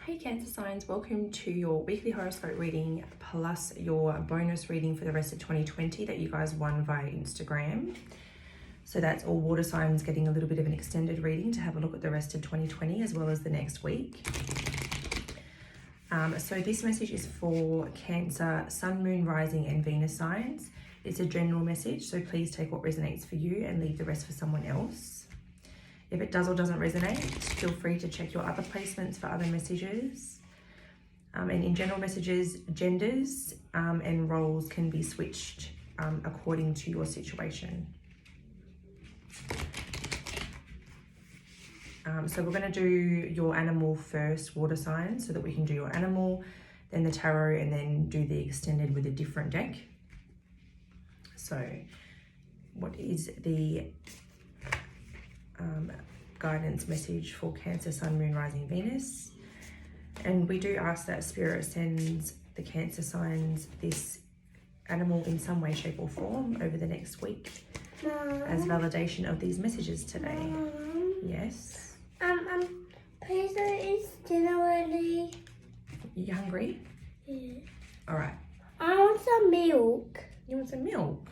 Hey Cancer signs, welcome to your weekly horoscope reading plus your bonus reading for the rest of 2020 that you guys won via Instagram. So that's all water signs getting a little bit of an extended reading to have a look at the rest of 2020 as well as the next week. So this message is for Cancer, Sun, Moon, Rising and Venus signs. It's a general message, so please take what resonates for you and leave the rest for someone else. If it does or doesn't resonate, feel free to check your other placements for other messages. And in general messages, genders and roles can be switched according to your situation. So we're going to do your animal first, water signs, so that we can do your animal, then the tarot, and then do the extended with a different deck. So what is the guidance message for Cancer, Sun, Moon, Rising, Venus? And we do ask that Spirit sends the Cancer signs this animal in some way, shape or form over the next week as validation of these messages today. Yes? Please don't eat dinner already. You hungry? Yeah. Alright. I want some milk. You want some milk?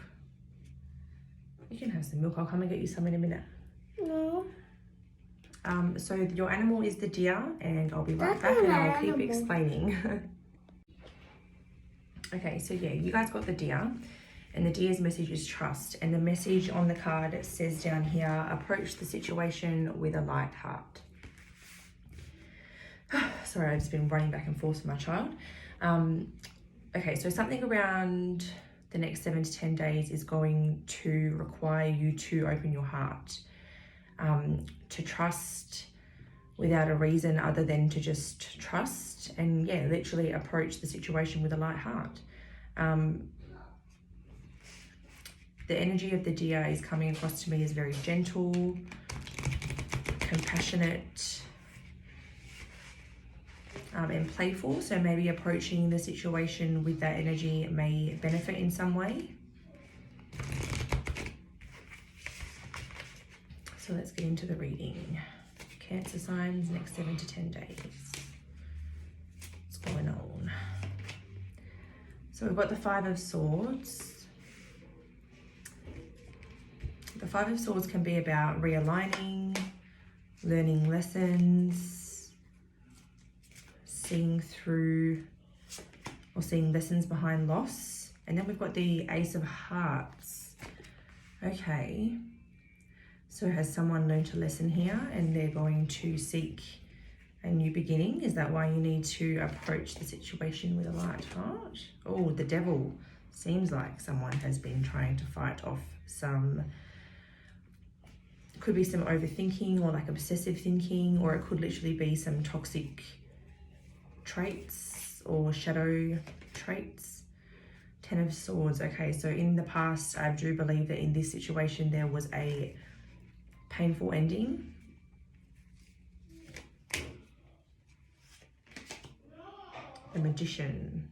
You can have some milk. I'll come and get you some in a minute. No. So your animal is the deer, and I'll be right That's back and not I'll an keep animal. explaining. Okay, so yeah, you guys got the deer, and the deer's message is trust, and the message on the card says down here, approach the situation with a light heart. Sorry, I've just been running back and forth with my child. Okay, so something around the next 7 to 10 days is going to require you to open your heart. To trust without a reason other than to just trust and yeah, literally approach the situation with a light heart. The energy of the deer is coming across to me as very gentle, compassionate, and playful. So maybe approaching the situation with that energy may benefit in some way. So let's get into the reading. Cancer signs, next 7 to 10 days. What's going on? So we've got the Five of Swords. The Five of Swords can be about realigning, learning lessons, seeing through or seeing lessons behind loss. And then we've got the Ace of Hearts. Okay. So has someone learned a lesson here and they're going to seek a new beginning? Is that why you need to approach the situation with a light heart? Oh, the Devil. Seems like someone has been trying to fight off some, could be some overthinking or like obsessive thinking, or it could literally be some toxic traits or shadow traits. 10 of Swords. Okay, so in the past, I do believe that in this situation there was a painful ending. The Magician.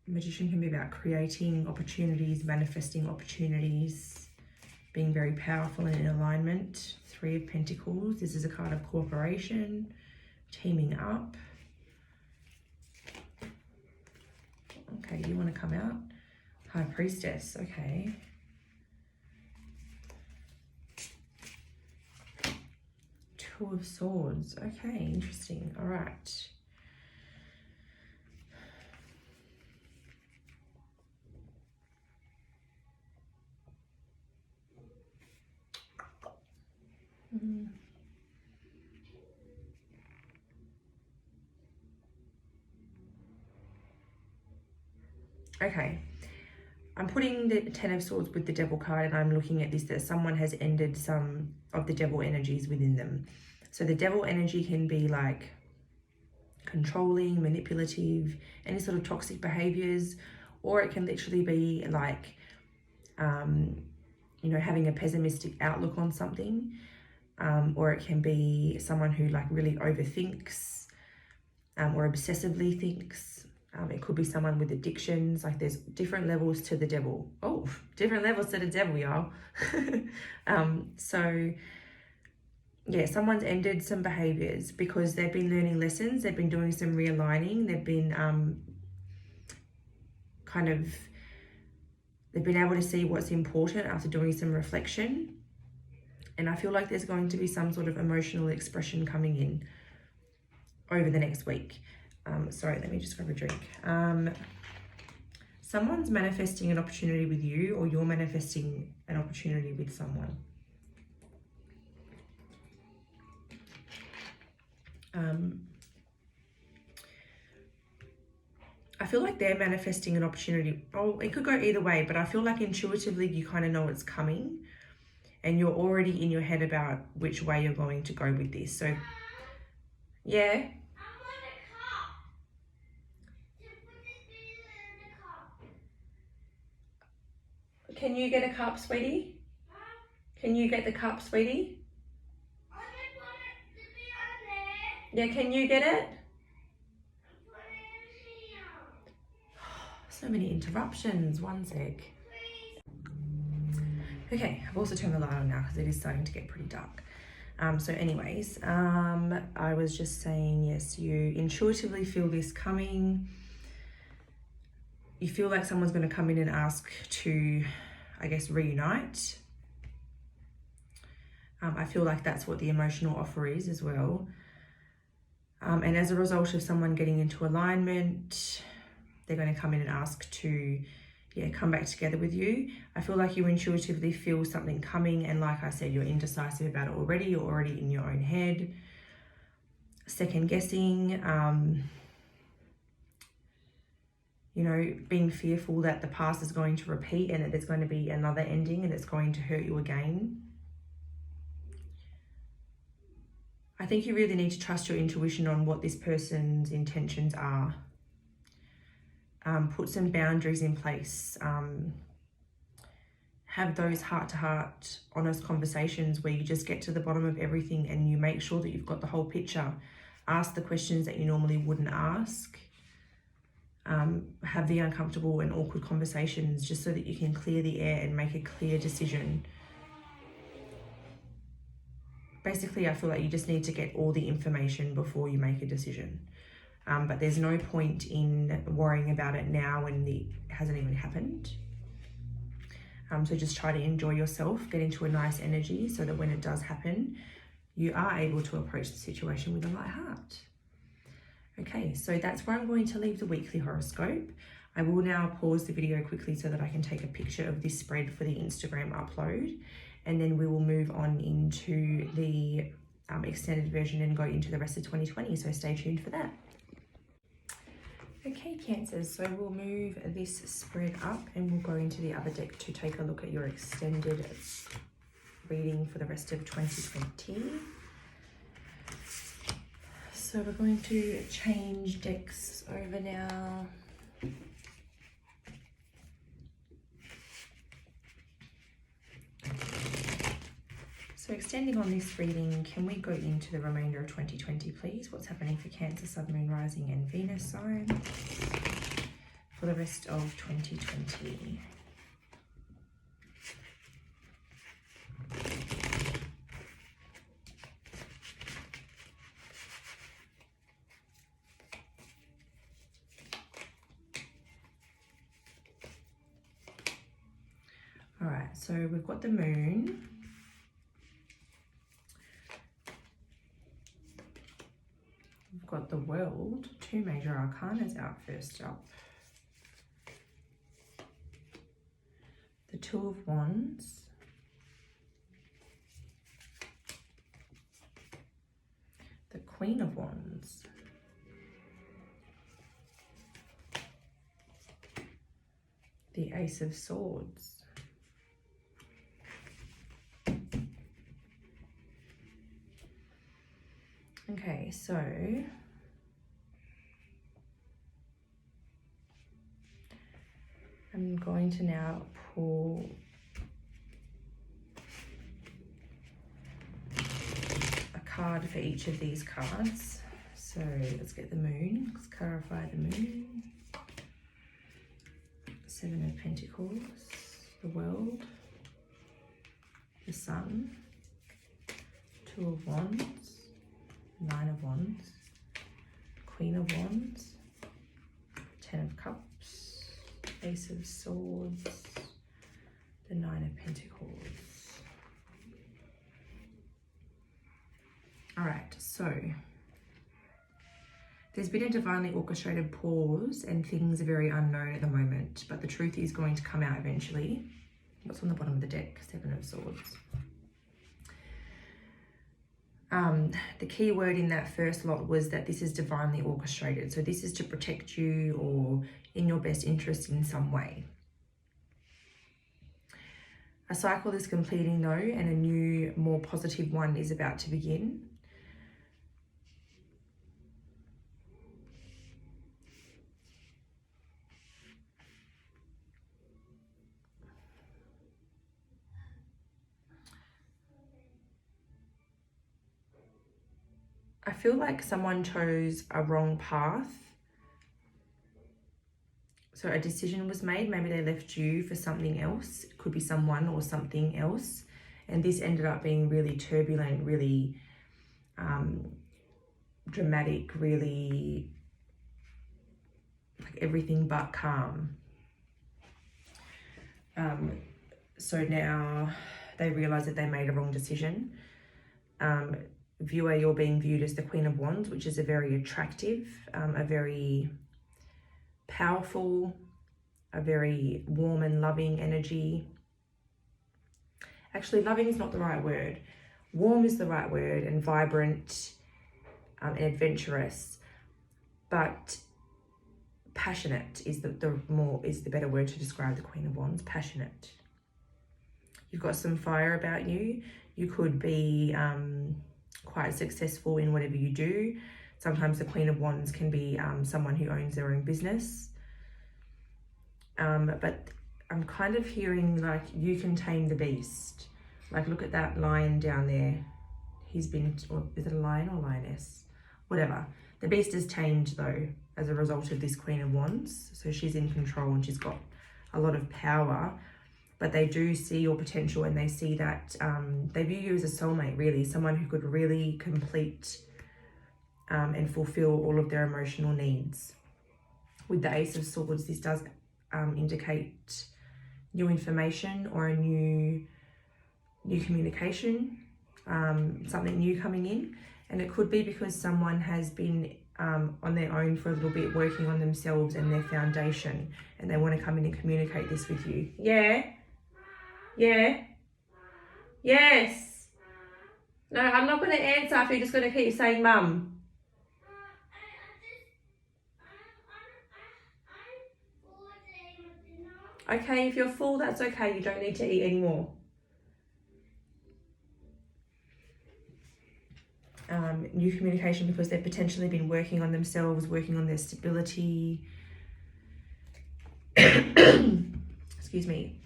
Magician can be about creating opportunities, manifesting opportunities, being very powerful and in alignment. 3 of Pentacles. This is a card of cooperation, teaming up. Okay, you want to come out? High Priestess. Okay. 2 of Swords. Okay, interesting. All right. Okay. I'm putting the 10 of Swords with the Devil card, and I'm looking at this, that someone has ended some of the Devil energies within them. So the Devil energy can be like controlling, manipulative, any sort of toxic behaviors, or it can literally be like, you know, having a pessimistic outlook on something, or it can be someone who like really overthinks or obsessively thinks. It could be someone with addictions. Like there's different levels to the Devil. Oh, different levels to the Devil, y'all. So yeah, someone's ended some behaviors because they've been learning lessons. They've been doing some realigning. They've been they've been able to see what's important after doing some reflection. And I feel like there's going to be some sort of emotional expression coming in over the next week. Sorry, let me just grab a drink. Someone's manifesting an opportunity with you, or you're manifesting an opportunity with someone. I feel like they're manifesting an opportunity. Oh, it could go either way, but I feel like intuitively you kind of know it's coming and you're already in your head about which way you're going to go with this. So, yeah. Can you get a cup, sweetie? Can you get the cup, sweetie? I just want it to be on there. Yeah, can you get it? So many interruptions. One sec. Okay, I've also turned the light on now because it is starting to get pretty dark. So anyways, I was just saying, yes, you intuitively feel this coming. You feel like someone's going to come in and ask to, I guess, reunite. I feel like that's what the emotional offer is as well. And as a result of someone getting into alignment, they're going to come in and ask to, come back together with you. I feel like you intuitively feel something coming, and like I said, you're indecisive about it already. You're already in your own head, second guessing, being fearful that the past is going to repeat and that there's going to be another ending and it's going to hurt you again. I think you really need to trust your intuition on what this person's intentions are. Put some boundaries in place. Have those heart-to-heart, honest conversations where you just get to the bottom of everything and you make sure that you've got the whole picture. Ask the questions that you normally wouldn't ask. Have the uncomfortable and awkward conversations just so that you can clear the air and make a clear decision. Basically, I feel like you just need to get all the information before you make a decision. But there's no point in worrying about it now when it hasn't even happened. So just try to enjoy yourself, get into a nice energy so that when it does happen, you are able to approach the situation with a light heart. Okay, so that's where I'm going to leave the weekly horoscope. I will now pause the video quickly so that I can take a picture of this spread for the Instagram upload. And then we will move on into the extended version and go into the rest of 2020. So stay tuned for that. Okay, Cancers, so we'll move this spread up and we'll go into the other deck to take a look at your extended reading for the rest of 2020. So we're going to change decks over now. So extending on this reading, can we go into the remainder of 2020, please? What's happening for Cancer, Sun, Moon, Rising and Venus sign for the rest of 2020? All right, so we've got the Moon. We've got the World, two major arcanas out first up. The Two of Wands. The Queen of Wands. The Ace of Swords. Okay, so I'm going to now pull a card for each of these cards. So let's get the Moon. Let's clarify the Moon. Seven of Pentacles, the World, the Sun, Two of Wands, Nine of Wands, Queen of Wands, Ten of Cups, Ace of Swords, the Nine of Pentacles. All right, so there's been a divinely orchestrated pause and things are very unknown at the moment, but the truth is going to come out eventually. What's on the bottom of the deck? Seven of Swords. The key word in that first lot was that this is divinely orchestrated. So this is to protect you or in your best interest in some way. A cycle is completing though, and a new, more positive one is about to begin. I feel like someone chose a wrong path. So a decision was made, maybe they left you for something else. It could be someone or something else. And this ended up being really turbulent, really dramatic, really like everything but calm. So now they realize that they made a wrong decision. Viewer, you're being viewed as the Queen of Wands, which is a very attractive, a very powerful, a very warm and loving energy. Actually, loving is not the right word. Warm is the right word, and vibrant and adventurous, but passionate is the better word to describe the Queen of Wands. Passionate. You've got some fire about you. You could be quite successful in whatever you do. Sometimes the Queen of Wands can be someone who owns their own business. But I'm kind of hearing like you can tame the beast. Like look at that lion down there. He's been, or is it a lion or lioness? Whatever. The beast is tamed though as a result of this Queen of Wands. So she's in control and she's got a lot of power. But they do see your potential and they see that they view you as a soulmate, really, someone who could really complete and fulfill all of their emotional needs. With the Ace of Swords, this does indicate new information or a new communication, something new coming in. And it could be because someone has been on their own for a little bit, working on themselves and their foundation, and they want to come in and communicate this with you. Yeah? Yeah? Yes? No, I'm not going to answer if you're just going to keep saying mum. Okay, if you're full, that's okay. You don't need to eat anymore. New communication because they've potentially been working on themselves, working on their stability. Excuse me.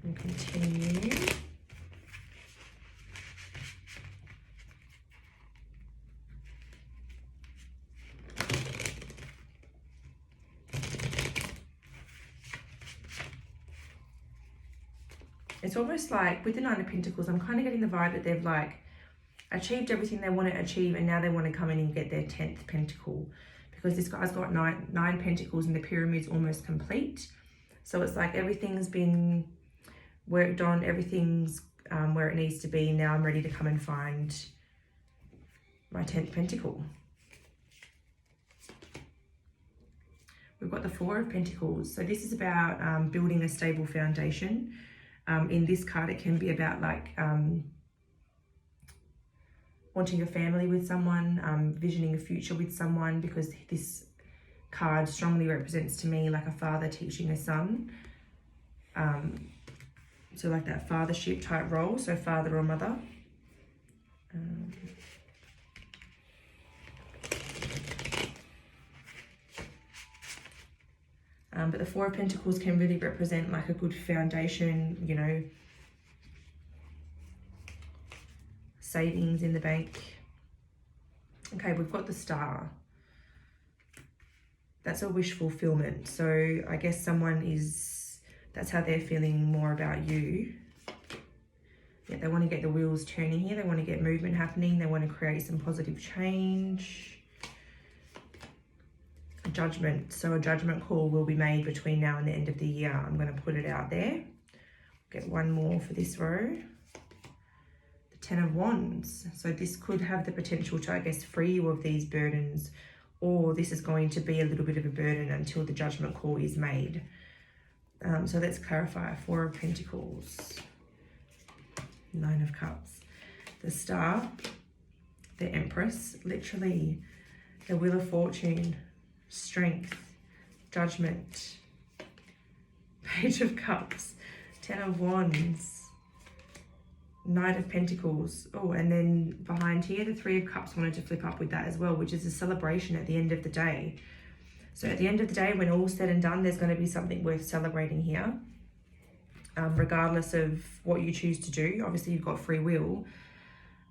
And continue. It's almost like with the Nine of Pentacles, I'm kind of getting the vibe that they've like achieved everything they want to achieve and now they want to come in and get their 10th pentacle, because this guy's got nine pentacles and the pyramid's almost complete. So it's like everything's been worked on, everything's where it needs to be. Now I'm ready to come and find my 10th pentacle. We've got the Four of Pentacles. So this is about building a stable foundation. In this card, it can be about like wanting a family with someone, visioning a future with someone, because this card strongly represents to me like a father teaching a son. So like that fathership type role, so father or mother. But the Four of Pentacles can really represent like a good foundation, you know, savings in the bank. Okay, we've got the Star. That's a wish fulfillment. So I guess someone is, that's how they're feeling more about you. Yeah, they want to get the wheels turning here. They want to get movement happening. They want to create some positive change. Judgment. So a judgment call will be made between now and the end of the year. I'm going to put it out there. Get one more for this row. The Ten of Wands. So this could have the potential to, I guess, free you of these burdens, or this is going to be a little bit of a burden until the judgment call is made. So let's clarify. Four of Pentacles. Nine of Cups. The Star. The Empress. Literally, the Wheel of Fortune. Strength, judgment, Page of Cups, Ten of Wands, Knight of Pentacles. Oh, and then behind here, the Three of Cups wanted to flip up with that as well, which is a celebration at the end of the day. So at the end of the day, when all's said and done, there's going to be something worth celebrating here, regardless of what you choose to do. Obviously, you've got free will.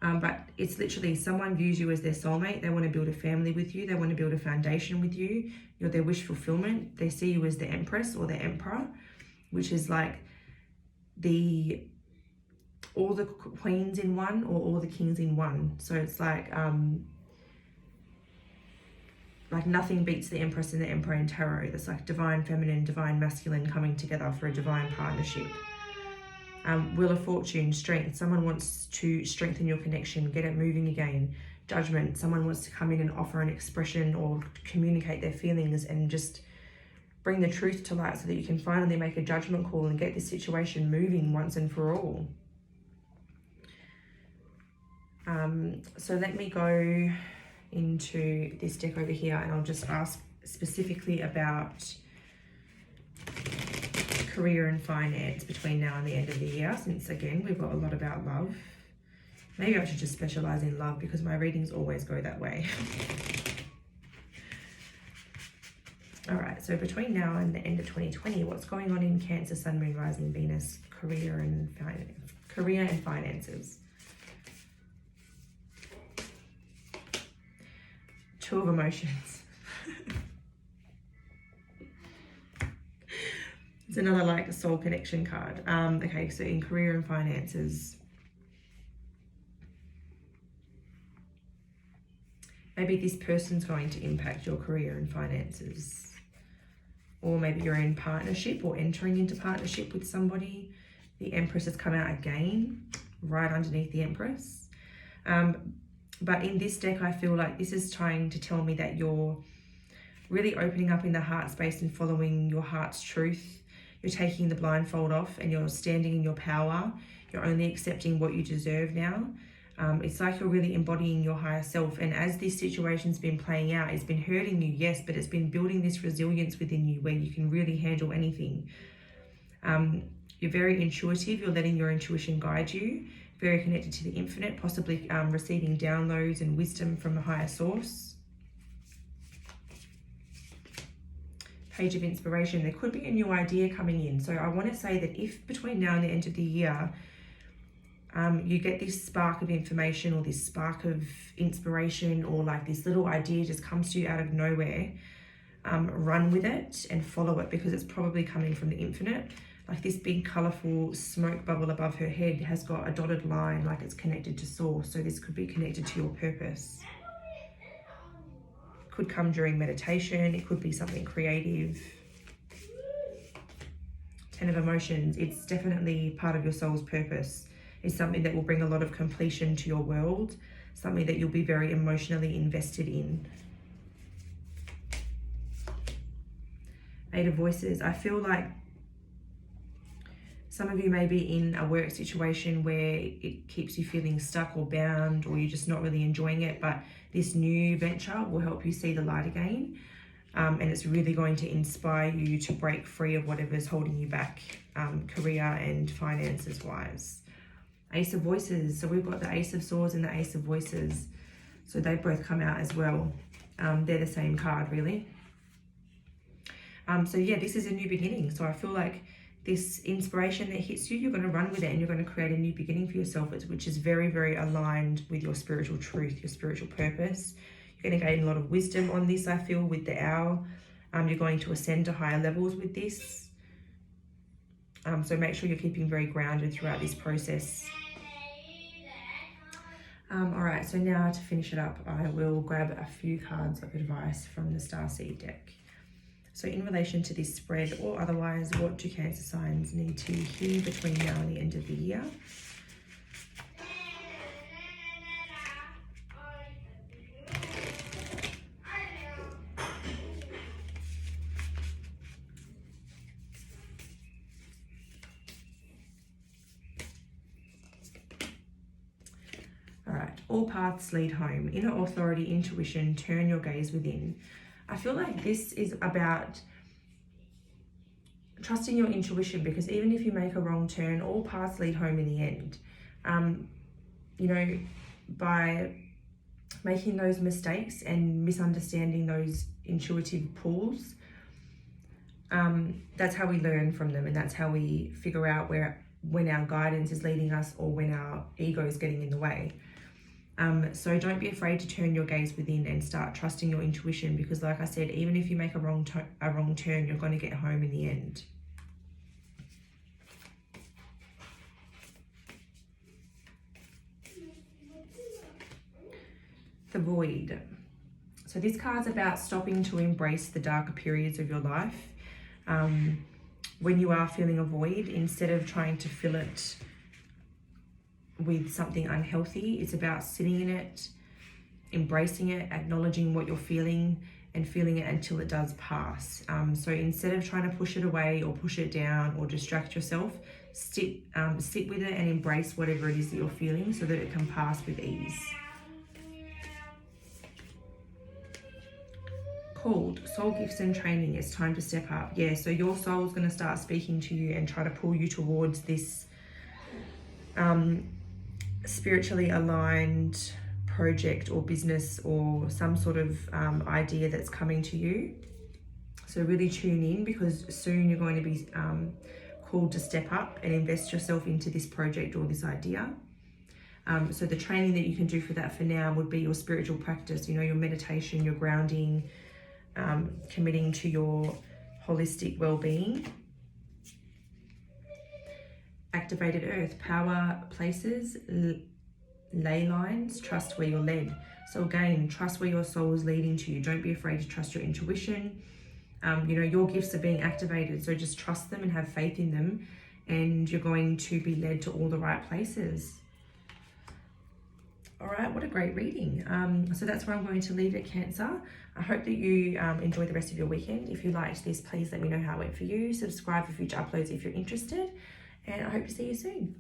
But it's literally someone views you as their soulmate. They want to build a family with you. They want to build a foundation with you. You're their wish fulfillment. They see you as the Empress or the Emperor, which is like all the queens in one or all the kings in one. So it's like nothing beats the Empress and the Emperor in tarot. That's like divine feminine, divine masculine coming together for a divine partnership. Wheel of Fortune, strength. Someone wants to strengthen your connection, get it moving again. Judgment. Someone wants to come in and offer an expression or communicate their feelings and just bring the truth to light so that you can finally make a judgment call and get this situation moving once and for all. So let me go into this deck over here and I'll just ask specifically about career and finance between now and the end of the year, since again we've got a lot about love. Maybe I should just specialize in love because my readings always go that way. All right, so between now and the end of 2020, what's going on in Cancer, Sun, Moon, Rising, Venus, career and finances? Two of Emotions. It's another like soul connection card. Okay, so in career and finances, maybe this person's going to impact your career and finances, or maybe you're in partnership or entering into partnership with somebody. The Empress has come out again, right underneath the Empress. But in this deck, I feel like this is trying to tell me that you're really opening up in the heart space and following your heart's truth. You're taking the blindfold off and you're standing in your power. You're only accepting what you deserve now. It's like you're really embodying your higher self. And as this situation's been playing out, it's been hurting you, yes, but it's been building this resilience within you where you can really handle anything. You're very intuitive. You're letting your intuition guide you. Very connected to the infinite, possibly receiving downloads and wisdom from a higher source. Page of Inspiration. There could be a new idea coming in. So I want to say that if between now and the end of the year, you get this spark of information or this spark of inspiration or like this little idea just comes to you out of nowhere, run with it and follow it because it's probably coming from the infinite. Like this big colorful smoke bubble above her head has got a dotted line like it's connected to source. So this could be connected to your purpose. Could come during meditation. It could be something creative. Ten of Emotions. It's definitely part of your soul's purpose. It's something that will bring a lot of completion to your world. Something that you'll be very emotionally invested in. Eight of Voices. I feel like some of you may be in a work situation where it keeps you feeling stuck or bound, or you're just not really enjoying it, but this new venture will help you see the light again. And it's really going to inspire you to break free of whatever's holding you back, career and finances wise. Ace of Voices. So we've got the Ace of Swords and the Ace of Voices. So they both come out as well. They're the same card, really. So yeah, this is a new beginning. So I feel like this inspiration that hits you, you're going to run with it and you're going to create a new beginning for yourself, which is very, very aligned with your spiritual truth, your spiritual purpose. You're going to gain a lot of wisdom on this, I feel, with the owl. You're going to ascend to higher levels with this. So make sure you're keeping very grounded throughout this process. All right, so now to finish it up, I will grab a few cards of advice from the Starseed deck. So in relation to this spread or otherwise, what do Cancer signs need to hear between now and the end of the year? All right, all paths lead home. Inner authority, intuition, turn your gaze within. I feel like this is about trusting your intuition, because even if you make a wrong turn, all paths lead home in the end. You know, by making those mistakes and misunderstanding those intuitive pulls, that's how we learn from them, and that's how we figure out when our guidance is leading us or when our ego is getting in the way. So don't be afraid to turn your gaze within and start trusting your intuition, because like I said, even if you make a wrong turn, you're going to get home in the end. The Void. So this card's about stopping to embrace the darker periods of your life. When you are feeling a void, instead of trying to fill it with something unhealthy, it's about sitting in it, embracing it, acknowledging what you're feeling, and feeling it until it does pass. So instead of trying to push it away or push it down or distract yourself, sit with it and embrace whatever it is that you're feeling so that it can pass with ease. Called soul gifts and training. It's time to step up. Yeah, so your soul is going to start speaking to you and try to pull you towards this spiritually aligned project or business or some sort of idea that's coming to you. So really tune in, because soon you're going to be called to step up and invest yourself into this project or this idea. So the training that you can do for that for now would be your spiritual practice, you know, your meditation, your grounding, committing to your holistic well-being. Activated earth, power places, ley lines, trust where you're led. So again, trust where your soul is leading to you. Don't be afraid to trust your intuition. You know, your gifts are being activated, so just trust them and have faith in them, and you're going to be led to all the right places. All right, what a great reading. So that's where I'm going to leave it, Cancer. I hope that you enjoy the rest of your weekend. If you liked this, please let me know how it went for you. Subscribe for future uploads if you're interested, and I hope to see you soon.